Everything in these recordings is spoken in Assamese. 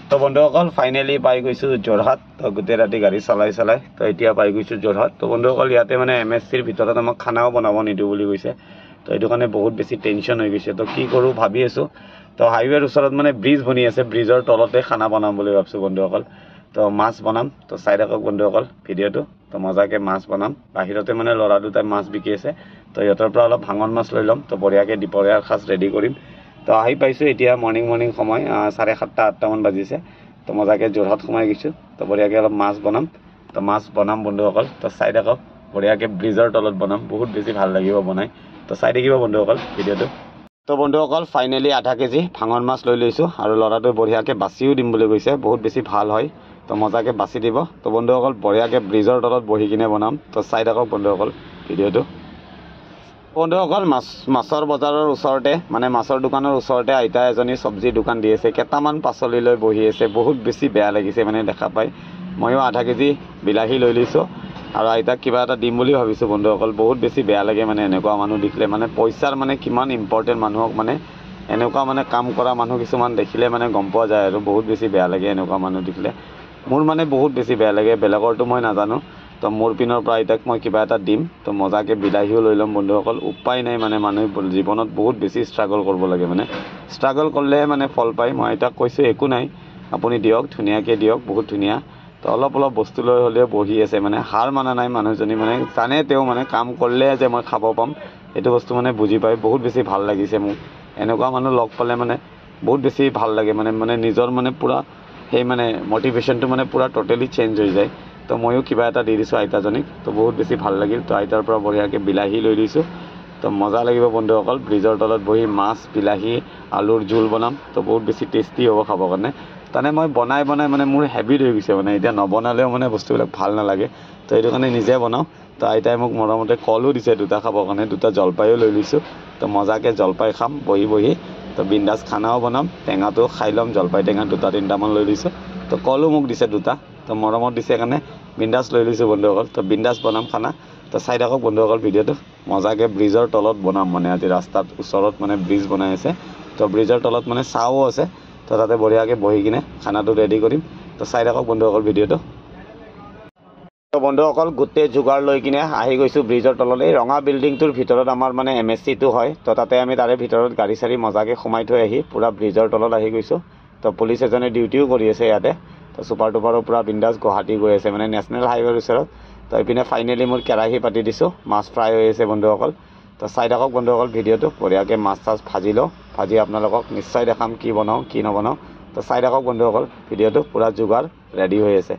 তো বন্ধুসকল ফাইনেলি পাই গৈছো যোৰহাট। তো গোটেই ৰাতি গাড়ী চলাই তো এতিয়া পাই গৈছো যোৰহাট। তো বন্ধুসকল ইয়াতে মানে MSCৰ ভিতৰত আমাক খানাও বনাব নিদিও বুলি কৈছে। তো এইটো কাৰণে বহুত বেছি টেনশ্যন হৈ গৈছে। তো কি কৰোঁ ভাবি আছো। তো হাইৱেৰ ওচৰত মানে ব্ৰিজ বনি আছে, ব্ৰিজৰ তলতে খানা বনাম বুলি ভাবিছো বন্ধুসকল। তো মাছ বনাম। তো চাই থাকক বন্ধুসকল ভিডিঅ'টো। তো মজাকে মাছ বনাম। বাহিৰতে মানে ল'ৰা দুটাই মাছ বিকি আছে। তো ইহঁতৰ পৰা অলপ ভাঙন মাছ লৈ ল'ম। তো বঢ়িয়াকৈ দুপৰীয়াৰ সাজ ৰেডি কৰিম। তো আহি পাইছোঁ এতিয়া মৰ্নিং সময় 7:30-8টামান বাজিছে। তো মজাকৈ যোৰহাট সোমাই গৈছোঁ। তো বঢ়িয়াকৈ অলপ মাছ বনাম। তো মাছ বনাম বন্ধুসকল। তো চাই থাকক বঢ়িয়াকৈ ব্ৰিজৰ তলত বনাম, বহুত বেছি ভাল লাগিব বনাই। তো চাই থাকিব বন্ধুসকল ভিডিঅ'টো। তো বন্ধুসকল ফাইনেলি আধা কেজি ভাঙন মাছ লৈ লৈছোঁ আৰু ল'ৰাটোৱে বঢ়িয়াকৈ বাছিও দিম বুলি কৈছে, বহুত বেছি ভাল হয়। তো মজাকৈ বাছি দিব। তো বন্ধুসকল বঢ়িয়াকৈ ব্ৰিজৰ তলত বহি কিনে বনাম। তো চাই থাকক বন্ধুসকল ভিডিঅ'টো। বন্ধুসকল মাছৰ বজাৰৰ ওচৰতে মানে মাছৰ দোকানৰ ওচৰতে আইতা এজনী চব্জিৰ দোকান দি আছে। কেইটামান পাচলি লৈ বহি আছে, বহুত বেছি বেয়া লাগিছে মানে দেখা পাই। ময়ো আধা কেজি বিলাহী লৈ লৈছোঁ আৰু আইতাক কিবা এটা দিম বুলি ভাবিছোঁ বন্ধুসকল। বহুত বেছি বেয়া লাগে মানে এনেকুৱা মানুহ দেখিলে, মানে পইচাৰ মানে কিমান ইম্পৰ্টেণ্ট মানুহক মানে এনেকুৱা মানে কাম কৰা মানুহ কিছুমান দেখিলে মানে গম পোৱা যায় আৰু বহুত বেছি বেয়া লাগে এনেকুৱা মানুহ দেখিলে। মোৰ মানে বহুত বেছি বেয়া লাগে, বেলেগৰটো মই নাজানো। তো মোৰ পিনৰ পৰা আইতাক মই কিবা এটা দিম। তো মজাকৈ বিলাহীও লৈ ল'ম বন্ধুসকল। উপায় নাই মানে মানুহ জীৱনত বহুত বেছি ষ্ট্ৰাগল কৰিব লাগে, মানে ষ্ট্ৰাগল কৰিলেহে মানে ফল পায়। মই আইতাক কৈছোঁ একো নাই আপুনি দিয়ক, ধুনীয়াকৈ দিয়ক, বহুত ধুনীয়া। তো অলপ বস্তু লৈ হ'লেও বহি আছে, মানে হাৰ মানা নাই মানুহজনী, মানে জানে তেওঁ মানে কাম কৰিলে যে মই খাব পাম এইটো বস্তু মানে বুজি পায়। বহুত বেছি ভাল লাগিছে মোক এনেকুৱা মানুহ লগ পালে, মানে বহুত বেছি ভাল লাগে। মানে নিজৰ মানে পূৰা সেই মানে মটিভেশ্যনটো মানে পূৰা টোটেলি চেঞ্জ হৈ যায়। তো ময়ো কিবা এটা দি দিছোঁ আইতাজনীক। তো বহুত বেছি ভাল লাগিল। তো আইতাৰ পৰা বঢ়িয়াকৈ বিলাহী লৈ দিছোঁ। তো মজা লাগিব বন্ধুসকল ব্ৰিজৰ তলত বহি মাছ বিলাহী আলুৰ জোল বনাম। তো বহুত বেছি টেষ্টি হ'ব খাবৰ কাৰণে। তাৰমানে মই বনাই মানে মোৰ হেবিট হৈ গৈছে, মানে এতিয়া নবনালেও মানে বস্তুবিলাক ভাল নালাগে। তো সেইটো কাৰণে নিজে বনাওঁ। তো আইতাই মোক মৰমতে কলো দিছে দুটা খাবৰ কাৰণে, দুটা জলপাইও লৈ লৈছোঁ। তো মজাকৈ জলপাই খাম বহি। তো বিন্দাছ খানাও বনাম, টেঙাটো খাই ল'ম, জলপাই টেঙা 2-3টামান লৈ লৈছোঁ। তো কলো মোক দিছে দুটা, তো মৰমত দিছে কাৰণে বিন্দাছ লৈ লৈছোঁ বন্ধুসকল। তো বিন্দাছ বনাম খানা। তো চাই থাকক বন্ধুসকল ভিডিঅ'টো। মজাকৈ ব্ৰিজৰ তলত বনাম, মানে আজি ৰাস্তাত ওচৰত মানে ব্ৰিজ বনাই আছে। তো ব্ৰিজৰ তলত মানে ছাঁও আছে। তো তাতে বঢ়িয়াকৈ বহি কিনে খানাটো ৰেডি কৰিম। তো চাই থাকক বন্ধুসকল ভিডিঅ'টো। তো বন্ধুসকল গোটেই যোগাৰ লৈ কিনে আহি গৈছোঁ ব্ৰিজৰ তলত। এই ৰঙা বিল্ডিংটোৰ ভিতৰত আমাৰ মানে MSCটো হয়। তো তাতে আমি তাৰে ভিতৰত গাড়ী চাড়ী মজাকৈ সোমাই থৈ আহি পূৰা ব্ৰিজৰ তলত আহি গৈছোঁ। তো পুলিচ এজনে ডিউটিও কৰি আছে ইয়াতে। তো ছুপাৰ টুপাৰৰ পূৰা বিন্দাছ গুৱাহাটী গৈ আছে, মানে নেশ্যনেল হাইৱেৰ ওচৰত। তো এইপিনে ফাইনেলি মোৰ কেৰাহী পাতি দিছোঁ, মাছ ফ্ৰাই হৈ আছে বন্ধুসকল। তো চাই থাকক বন্ধুসকল ভিডিঅ'টো। বঢ়িয়াকৈ মাছ চাছ ভাজি লওঁ, ভাজি আপোনালোকক নিশ্চয় দেখাম কি বনাওঁ কি নবনাওঁ। তো চাই থাকক বন্ধুসকল ভিডিঅ'টো। পূৰা যোগাৰ ৰেডি হৈ আছে।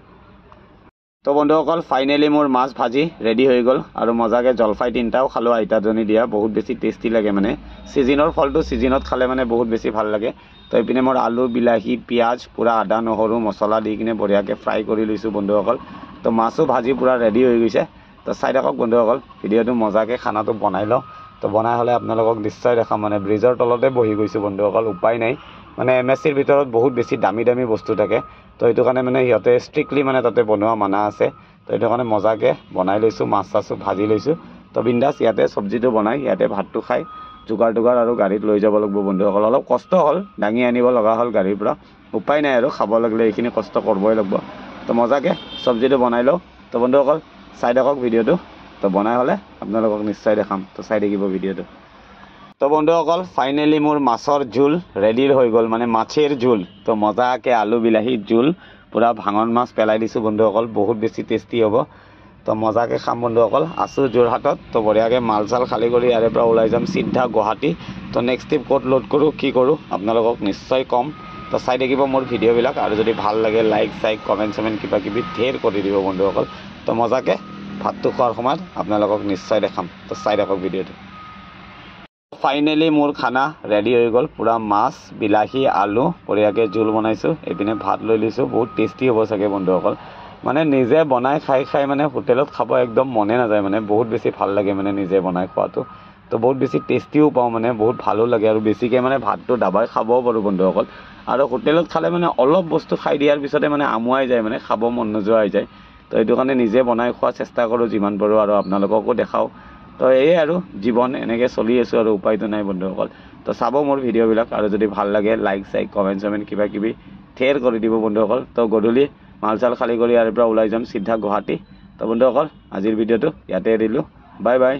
তো বন্ধুসকল ফাইনেলি মোৰ মাছ ভাজি ৰেডি হৈ গ'ল আৰু মজাকৈ জলফাই 3টাও খালোঁ আইতাজনী দিয়া। বহুত বেছি টেষ্টি লাগে, মানে ছিজনৰ ফলটো ছিজনত খালে মানে বহুত বেছি ভাল লাগে। তো এইপিনে মোৰ আলু বিলাহী পিঁয়াজ পূৰা আদা নহৰু মছলা দি কিনে বঢ়িয়াকৈ ফ্ৰাই কৰি লৈছোঁ বন্ধুসকল। তো মাছো ভাজি পূৰা ৰেডি হৈ গৈছে। তো চাই থাকক বন্ধুসকল ভিডিঅ'টো। মজাকৈ খানাটো বনাই লওঁ। তো বনাই হ'লে আপোনালোকক নিশ্চয় দেখাম। মানে ব্ৰিজৰ তলতে বহি গৈছোঁ বন্ধুসকল, উপায় নাই। মানে MSCৰ ভিতৰত বহুত বেছি দামী বস্তু থাকে। তো সেইটো কাৰণে মানে সিহঁতে ষ্ট্ৰিক্টলি মানে তাতে বনোৱা মানা আছে। তো সেইটো কাৰণে মজাকৈ বনাই লৈছোঁ, মাছ চাছো ভাজি লৈছোঁ। তো বিন্দাছ ইয়াতে চব্জিটো বনাই ইয়াতে ভাতটো খাই যোগাৰ আৰু গাড়ীত লৈ যাব লাগিব বন্ধুসকল। অলপ কষ্ট হ'ল, দাঙি আনিব লগা হ'ল গাড়ীৰ পৰা। উপায় নাই আৰু খাব লাগিলে এইখিনি কষ্ট কৰিবই লাগিব। তো মজাকৈ চব্জিটো বনাই লওঁ। তো বন্ধুসকল চাই থাকক ভিডিঅ'টো। তো বনাই হ'লে আপোনালোকক নিশ্চয় দেখাম। তো চাই থাকিব ভিডিঅ'টো। তো বন্ধুসকল ফাইনেলি মোৰ মাছৰ জোল ৰেডি হৈ গ'ল, মানে মাছেৰ জোল। তো মজাকৈ আলু বিলাহীৰ জোল পূৰা ভাঙন মাছ পেলাই দিছোঁ বন্ধুসকল, বহুত বেছি টেষ্টি হ'ব। তো মজাকৈ খাম বন্ধুসকল। আছোঁ যোৰহাটত। তো বঢ়িয়াকৈ মাল চাল খালী কৰি ইয়াৰে পৰা ওলাই যাম চিধা গুৱাহাটী। তো নেক্সট ট্ৰিপ ক'ত লোড কৰোঁ কি কৰোঁ আপোনালোকক নিশ্চয় ক'ম। তো চাই থাকিব মোৰ ভিডিঅ'বিলাক, আৰু যদি ভাল লাগে লাইক চাইক কমেণ্ট চমেণ্ট কিবা কিবি ঢেৰ কৰি দিব বন্ধুসকল। তো মজাকৈ ভাতটো খোৱাৰ সময়ত আপোনালোকক নিশ্চয় দেখাম। তো চাই থাকক ভিডিঅ'টো। ফাইনেলি মোৰ খানা ৰেডি হৈ গ'ল। পূৰা মাছ বিলাহী আলু বঢ়িয়াকৈ জোল বনাইছোঁ। এইপিনে ভাত লৈ লৈছোঁ, বহুত টেষ্টি হ'ব চাগে বন্ধুসকল। মানে নিজে বনাই খাই মানে হোটেলত খাব একদম মনে নাযায়, মানে বহুত বেছি ভাল লাগে মানে নিজে বনাই খোৱাটো। তো বহুত বেছি টেষ্টিও পাওঁ, মানে বহুত ভালো লাগে, আৰু বেছিকৈ মানে ভাতটো দাবাই খাবও পাৰোঁ বন্ধুসকল। আৰু হোটেলত খালে মানে অলপ বস্তু খাই দিয়াৰ পিছতে মানে আমুৱাই যায়, মানে খাব মন নোযোৱা হৈ যায়। তো সেইটো কাৰণে নিজে বনাই খোৱাৰ চেষ্টা কৰোঁ যিমান পাৰোঁ, আৰু আপোনালোককো দেখাওঁ। তো এয়ে আৰু জীৱন এনেকৈ চলি আছোঁ, আৰু উপায়টো নাই বন্ধুসকল। তো চাব মোৰ ভিডিঅ'বিলাক, আৰু যদি ভাল লাগে লাইক চাইক কমেণ্ট চমেণ্ট কিবা কিবি থেৰ কৰি দিব বন্ধুসকল। তো গধূলি মাল চাল খালী কৰি ইয়াৰ পৰা ওলাই যাম চিধা গুৱাহাটী। তো বন্ধুসকল আজিৰ ভিডিঅ'টো ইয়াতে এৰিলোঁ। Bye bye.